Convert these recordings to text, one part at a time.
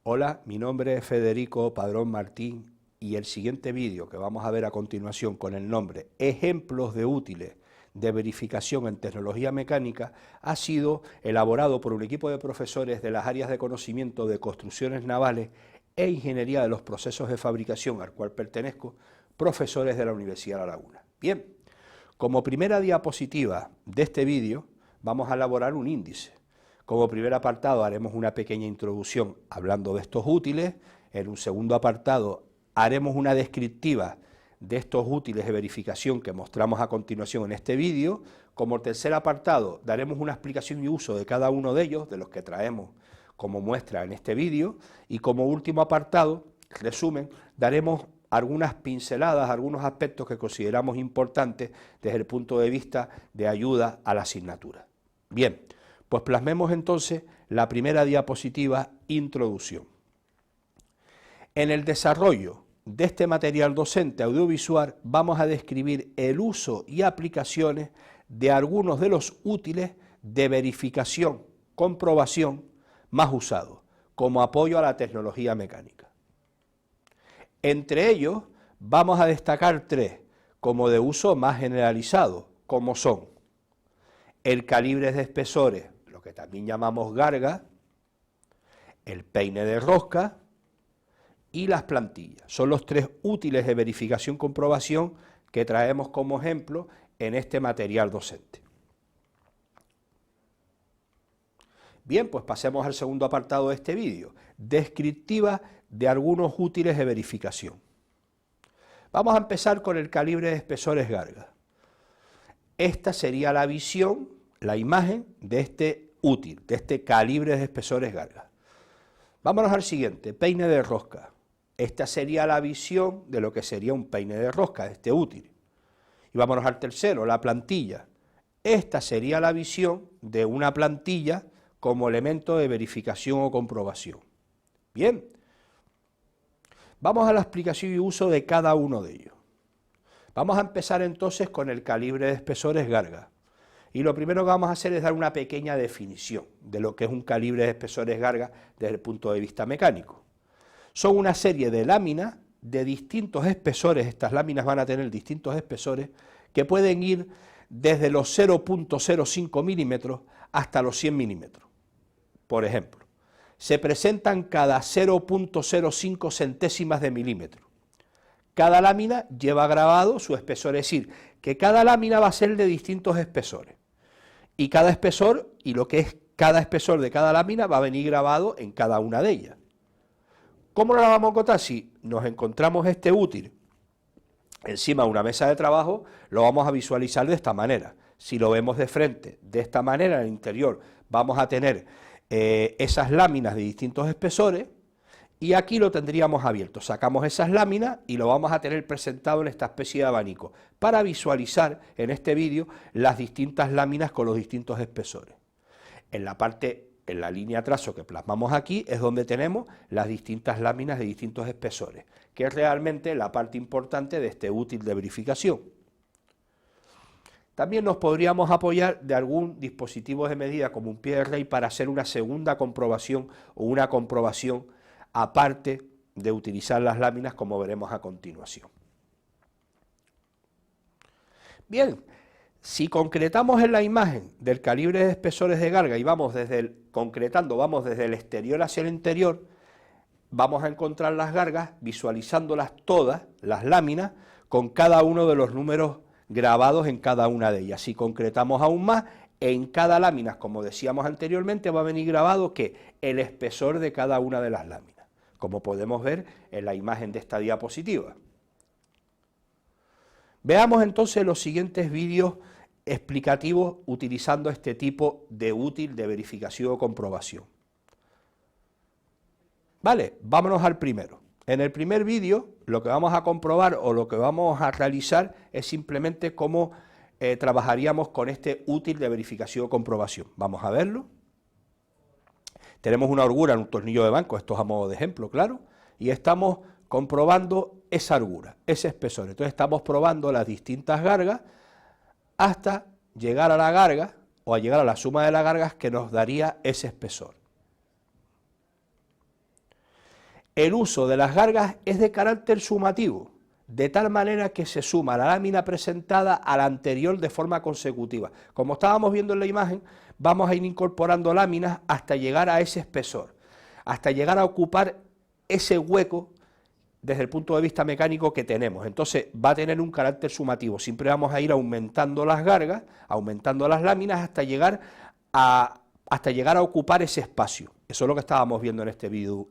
Hola, mi nombre es Federico Padrón Martín y el siguiente vídeo que vamos a ver a continuación con el nombre Ejemplos de útiles de verificación en tecnología mecánica ha sido elaborado por un equipo de profesores de las áreas de conocimiento de construcciones navales e ingeniería de los procesos de fabricación al cual pertenezco, profesores de la Universidad de La Laguna. Bien, como primera diapositiva de este vídeo vamos a elaborar un índice. Como primer apartado haremos una pequeña introducción hablando de estos útiles. En un segundo apartado haremos una descriptiva de estos útiles de verificación que mostramos a continuación en este vídeo. Como tercer apartado daremos una explicación y uso de cada uno de ellos, de los que traemos como muestra en este vídeo. Y como último apartado, resumen, daremos algunas pinceladas, algunos aspectos que consideramos importantes desde el punto de vista de ayuda a la asignatura. Bien. Pues plasmemos entonces la primera diapositiva, introducción. En el desarrollo de este material docente audiovisual vamos a describir el uso y aplicaciones de algunos de los útiles de verificación, comprobación más usados, como apoyo a la tecnología mecánica. Entre ellos vamos a destacar tres, como de uso más generalizado, como son el calibre de espesores, que también llamamos garga, el peine de rosca y las plantillas. Son los tres útiles de verificación-comprobación que traemos como ejemplo en este material docente. Bien, pues pasemos al segundo apartado de este vídeo, descriptiva de algunos útiles de verificación. Vamos a empezar con el calibre de espesores garga. Esta sería la visión, la imagen de este útil, de este calibre de espesores garga. Vámonos al siguiente, peine de rosca. Esta sería la visión de lo que sería un peine de rosca, de este útil. Y vámonos al tercero, la plantilla. Esta sería la visión de una plantilla como elemento de verificación o comprobación. Bien, vamos a la explicación y uso de cada uno de ellos. Vamos a empezar entonces con el calibre de espesores garga. Y lo primero que vamos a hacer es dar una pequeña definición de lo que es un calibre de espesores garga desde el punto de vista mecánico. Son una serie de láminas de distintos espesores, estas láminas van a tener distintos espesores, que pueden ir desde los 0.05 milímetros hasta los 100 milímetros. Por ejemplo, se presentan cada 0.05 centésimas de milímetro. Cada lámina lleva grabado su espesor, es decir, que cada lámina va a ser de distintos espesores. Y cada espesor, y lo que es cada espesor de cada lámina, va a venir grabado en cada una de ellas. ¿Cómo lo vamos a encontrar? Si nos encontramos este útil encima de una mesa de trabajo, lo vamos a visualizar de esta manera. Si lo vemos de frente, de esta manera, en el interior, vamos a tener esas láminas de distintos espesores, y aquí lo tendríamos abierto. Sacamos esas láminas y lo vamos a tener presentado en esta especie de abanico para visualizar en este vídeo las distintas láminas con los distintos espesores. En la parte, en la línea trazo que plasmamos aquí es donde tenemos las distintas láminas de distintos espesores, que es realmente la parte importante de este útil de verificación. También nos podríamos apoyar de algún dispositivo de medida como un pie de rey para hacer una segunda comprobación o una comprobación aparte de utilizar las láminas, como veremos a continuación. Bien, si concretamos en la imagen del calibre de espesores de garga y vamos desde el exterior hacia el interior, vamos a encontrar las gargas visualizándolas todas, las láminas, con cada uno de los números grabados en cada una de ellas. Si concretamos aún más, en cada lámina, como decíamos anteriormente, va a venir grabado que el espesor de cada una de las láminas, como podemos ver en la imagen de esta diapositiva. Veamos entonces los siguientes vídeos explicativos utilizando este tipo de útil de verificación o comprobación. Vale, vámonos al primero. En el primer vídeo lo que vamos a comprobar o lo que vamos a realizar es simplemente cómo trabajaríamos con este útil de verificación o comprobación. Vamos a verlo. Tenemos una holgura en un tornillo de banco, esto es a modo de ejemplo, claro, y estamos comprobando esa holgura, ese espesor. Entonces estamos probando las distintas gargas hasta llegar a la garga, o a llegar a la suma de las gargas que nos daría ese espesor. El uso de las gargas es de carácter sumativo, de tal manera que se suma la lámina presentada a la anterior de forma consecutiva. Como estábamos viendo en la imagen, vamos a ir incorporando láminas hasta llegar a ese espesor, hasta llegar a ocupar ese hueco desde el punto de vista mecánico que tenemos. Entonces va a tener un carácter sumativo, siempre vamos a ir aumentando las gargas, aumentando las láminas hasta llegar a ocupar ese espacio. Eso es lo que estábamos viendo en este vídeo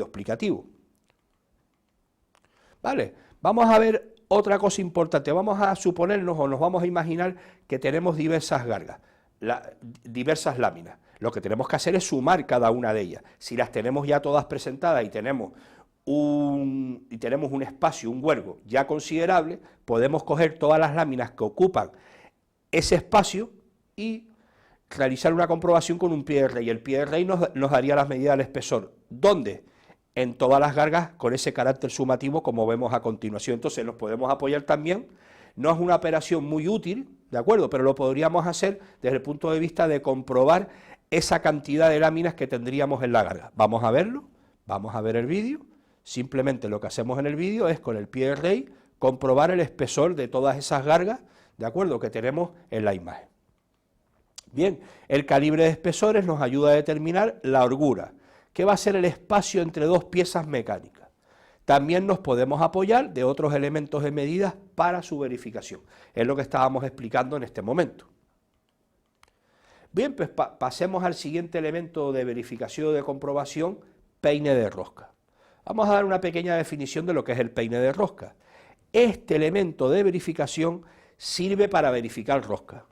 explicativo. Vale, vamos a ver otra cosa importante. Vamos a suponernos o nos vamos a imaginar que tenemos diversas gargas, diversas láminas. Lo que tenemos que hacer es sumar cada una de ellas. Si las tenemos ya todas presentadas y tenemos un espacio, un huergo ya considerable, podemos coger todas las láminas que ocupan ese espacio y realizar una comprobación con un pie de rey. El pie de rey nos daría las medidas del espesor. ¿Dónde? En todas las gargas con ese carácter sumativo, como vemos a continuación. Entonces nos podemos apoyar también. No es una operación muy útil, ¿de acuerdo? Pero lo podríamos hacer desde el punto de vista de comprobar esa cantidad de láminas que tendríamos en la garga. Vamos a verlo, vamos a ver el vídeo. Simplemente lo que hacemos en el vídeo es con el pie de rey comprobar el espesor de todas esas gargas, ¿de acuerdo?, que tenemos en la imagen. Bien, el calibre de espesores nos ayuda a determinar la holgura, que va a ser el espacio entre dos piezas mecánicas. También nos podemos apoyar de otros elementos de medidas para su verificación. Es lo que estábamos explicando en este momento. Bien, pues pasemos al siguiente elemento de verificación o de comprobación, peine de rosca. Vamos a dar una pequeña definición de lo que es el peine de rosca. Este elemento de verificación sirve para verificar rosca.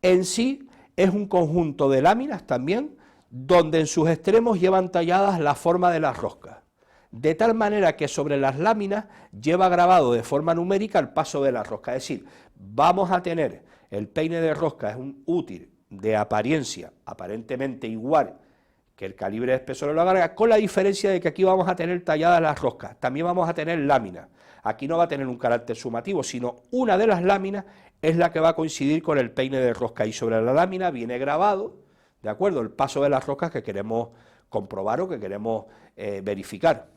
En sí es un conjunto de láminas también, donde en sus extremos llevan talladas la forma de las roscas, de tal manera que sobre las láminas lleva grabado de forma numérica el paso de la rosca. Es decir, vamos a tener el peine de rosca, es un útil de apariencia aparentemente igual que el calibre de espesor de la garga, con la diferencia de que aquí vamos a tener talladas las roscas, también vamos a tener láminas. Aquí no va a tener un carácter sumativo, sino una de las láminas es la que va a coincidir con el peine de rosca, y sobre la lámina viene grabado, ¿de acuerdo?, el paso de las roscas que queremos comprobar o que queremos verificar.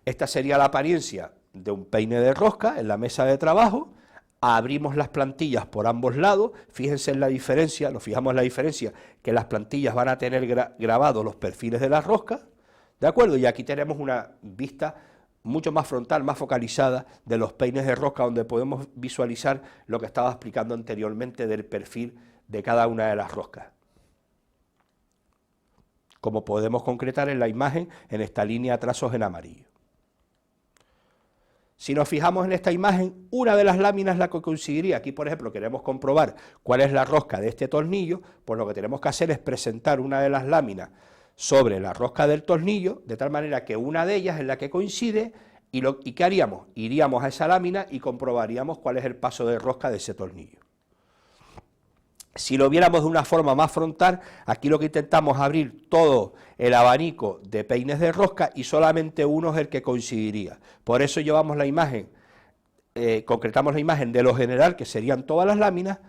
Esta sería la apariencia de un peine de rosca en la mesa de trabajo. Abrimos las plantillas por ambos lados, fíjense en la diferencia, nos fijamos en la diferencia, que las plantillas van a tener grabados los perfiles de las roscas, ¿de acuerdo? Y aquí tenemos una vista mucho más frontal, más focalizada de los peines de rosca, donde podemos visualizar lo que estaba explicando anteriormente del perfil de cada una de las roscas, como podemos concretar en la imagen en esta línea de trazos en amarillo. Si nos fijamos en esta imagen, una de las láminas es la que coincidiría. Aquí, por ejemplo, queremos comprobar cuál es la rosca de este tornillo, pues lo que tenemos que hacer es presentar una de las láminas sobre la rosca del tornillo, de tal manera que una de ellas es la que coincide, y ¿qué haríamos? Iríamos a esa lámina y comprobaríamos cuál es el paso de rosca de ese tornillo. Si lo viéramos de una forma más frontal, aquí lo que intentamos es abrir todo el abanico de peines de rosca y solamente uno es el que coincidiría. Por eso llevamos la imagen, concretamos la imagen de lo general, que serían todas las láminas,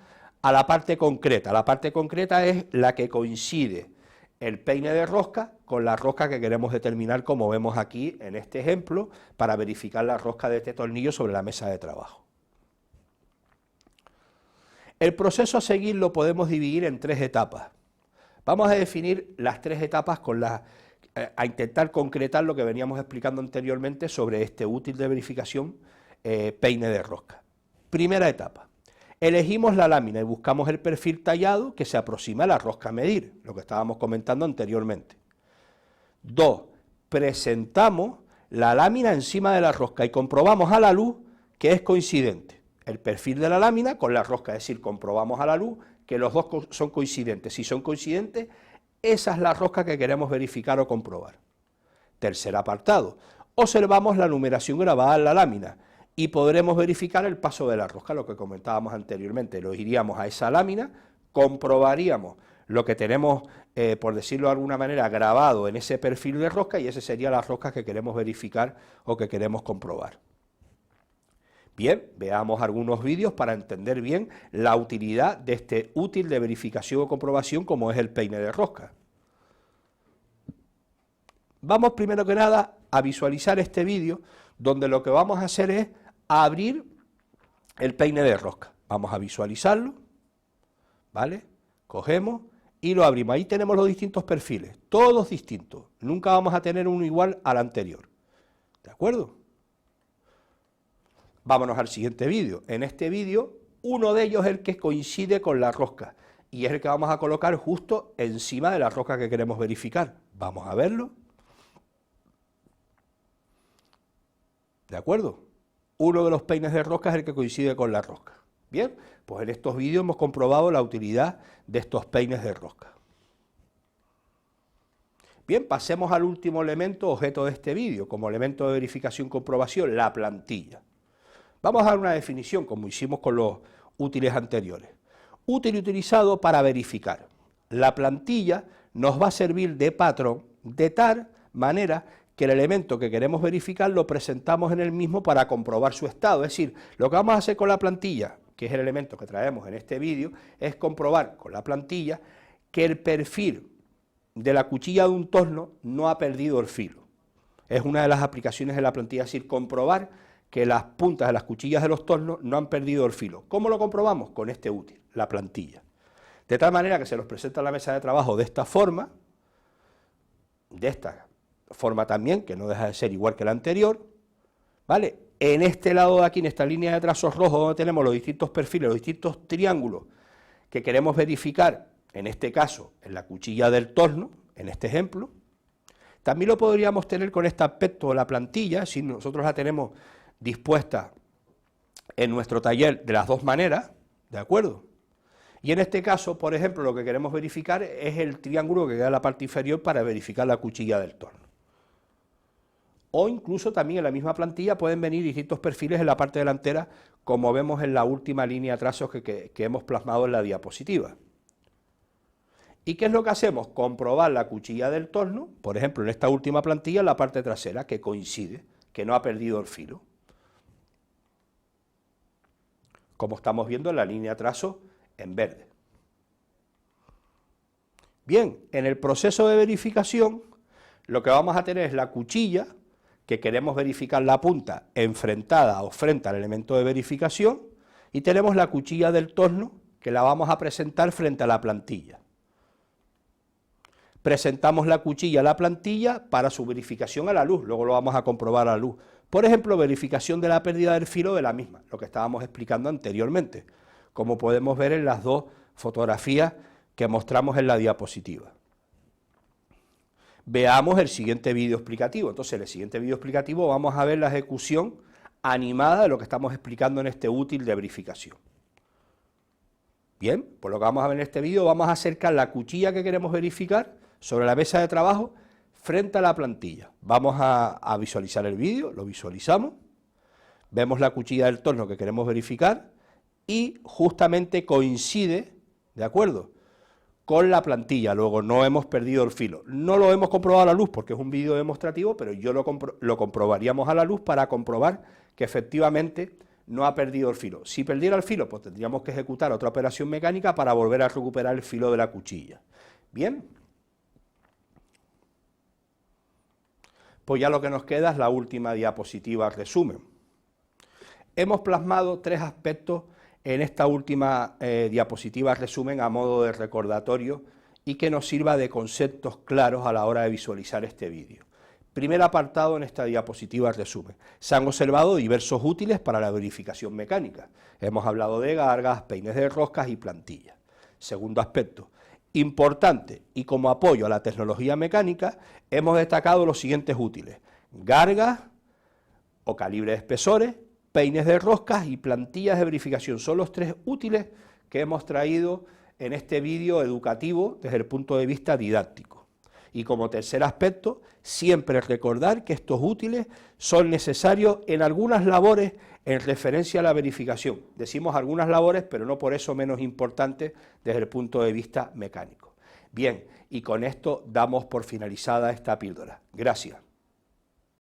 a la parte concreta. La parte concreta es la que coincide el peine de rosca con la rosca que queremos determinar, como vemos aquí en este ejemplo, para verificar la rosca de este tornillo sobre la mesa de trabajo. El proceso a seguir lo podemos dividir en tres etapas. Vamos a definir las tres etapas a intentar concretar lo que veníamos explicando anteriormente sobre este útil de verificación peine de rosca. Primera etapa. Elegimos la lámina y buscamos el perfil tallado que se aproxima a la rosca a medir, lo que estábamos comentando anteriormente. 2. Presentamos la lámina encima de la rosca y comprobamos a la luz que es coincidente el perfil de la lámina con la rosca, es decir, comprobamos a la luz que los dos son coincidentes. Si son coincidentes, esa es la rosca que queremos verificar o comprobar. Tercer apartado, observamos la numeración grabada en la lámina y podremos verificar el paso de la rosca, lo que comentábamos anteriormente. Lo iríamos a esa lámina, comprobaríamos lo que tenemos, por decirlo de alguna manera, grabado en ese perfil de rosca, y esa sería la rosca que queremos verificar o que queremos comprobar. Bien, veamos algunos vídeos para entender bien la utilidad de este útil de verificación o comprobación como es el peine de rosca. Vamos primero que nada a visualizar este vídeo, donde lo que vamos a hacer es abrir el peine de rosca. Vamos a visualizarlo, ¿vale? Cogemos y lo abrimos. Ahí tenemos los distintos perfiles, todos distintos. Nunca vamos a tener uno igual al anterior. ¿De acuerdo? Vámonos al siguiente vídeo. En este vídeo, uno de ellos es el que coincide con la rosca y es el que vamos a colocar justo encima de la rosca que queremos verificar. Vamos a verlo. ¿De acuerdo? Uno de los peines de rosca es el que coincide con la rosca. Bien, pues en estos vídeos hemos comprobado la utilidad de estos peines de rosca. Bien, pasemos al último elemento objeto de este vídeo, como elemento de verificación y comprobación, la plantilla. Vamos a dar una definición, como hicimos con los útiles anteriores. Útil utilizado para verificar. La plantilla nos va a servir de patrón de tal manera que el elemento que queremos verificar lo presentamos en el mismo para comprobar su estado. Es decir, lo que vamos a hacer con la plantilla, que es el elemento que traemos en este vídeo, es comprobar con la plantilla que el perfil de la cuchilla de un torno no ha perdido el filo. Es una de las aplicaciones de la plantilla, es decir, comprobar que las puntas de las cuchillas de los tornos no han perdido el filo. ¿Cómo lo comprobamos? Con este útil, la plantilla. De tal manera que se nos presenta en la mesa de trabajo de esta forma también, que no deja de ser igual que la anterior, ¿vale? En este lado de aquí, en esta línea de trazos rojos, donde tenemos los distintos perfiles, los distintos triángulos que queremos verificar, en este caso, en la cuchilla del torno, en este ejemplo, también lo podríamos tener con este aspecto de la plantilla, si nosotros la tenemos dispuesta en nuestro taller de las dos maneras, ¿de acuerdo? Y en este caso, por ejemplo, lo que queremos verificar es el triángulo que queda en la parte inferior para verificar la cuchilla del torno. O incluso también en la misma plantilla pueden venir distintos perfiles en la parte delantera, como vemos en la última línea de trazos que hemos plasmado en la diapositiva. ¿Y qué es lo que hacemos? Comprobar la cuchilla del torno, por ejemplo, en esta última plantilla, en la parte trasera, que coincide, que no ha perdido el filo. Como estamos viendo en la línea de trazo en verde. Bien, en el proceso de verificación, lo que vamos a tener es la cuchilla, que queremos verificar la punta enfrentada o frente al elemento de verificación, y tenemos la cuchilla del torno, que la vamos a presentar frente a la plantilla. Presentamos la cuchilla a la plantilla para su verificación a la luz, luego lo vamos a comprobar a la luz. Por ejemplo, verificación de la pérdida del filo de la misma, lo que estábamos explicando anteriormente, como podemos ver en las dos fotografías que mostramos en la diapositiva. Veamos el siguiente vídeo explicativo. Entonces, en el siguiente vídeo explicativo vamos a ver la ejecución animada de lo que estamos explicando en este útil de verificación. Bien, pues lo que vamos a ver en este vídeo, vamos a acercar la cuchilla que queremos verificar sobre la mesa de trabajo frente a la plantilla. Vamos a visualizar el vídeo, lo visualizamos, vemos la cuchilla del torno que queremos verificar y justamente coincide, ¿de acuerdo?, con la plantilla. Luego no hemos perdido el filo. No lo hemos comprobado a la luz porque es un vídeo demostrativo, pero yo lo comprobaríamos a la luz para comprobar que efectivamente no ha perdido el filo. Si perdiera el filo, pues tendríamos que ejecutar otra operación mecánica para volver a recuperar el filo de la cuchilla. Bien, pues ya lo que nos queda es la última diapositiva resumen. Hemos plasmado tres aspectos en esta última diapositiva resumen a modo de recordatorio y que nos sirva de conceptos claros a la hora de visualizar este vídeo. Primer apartado en esta diapositiva resumen. Se han observado diversos útiles para la verificación mecánica. Hemos hablado de gargas, peines de roscas y plantillas. Segundo aspecto, importante y como apoyo a la tecnología mecánica, hemos destacado los siguientes útiles: gargas o calibre de espesores, peines de roscas y plantillas de verificación. Son los tres útiles que hemos traído en este vídeo educativo desde el punto de vista didáctico. Y como tercer aspecto, siempre recordar que estos útiles son necesarios en algunas labores en referencia a la verificación. Decimos algunas labores, pero no por eso menos importantes desde el punto de vista mecánico. Bien, y con esto damos por finalizada esta píldora. Gracias.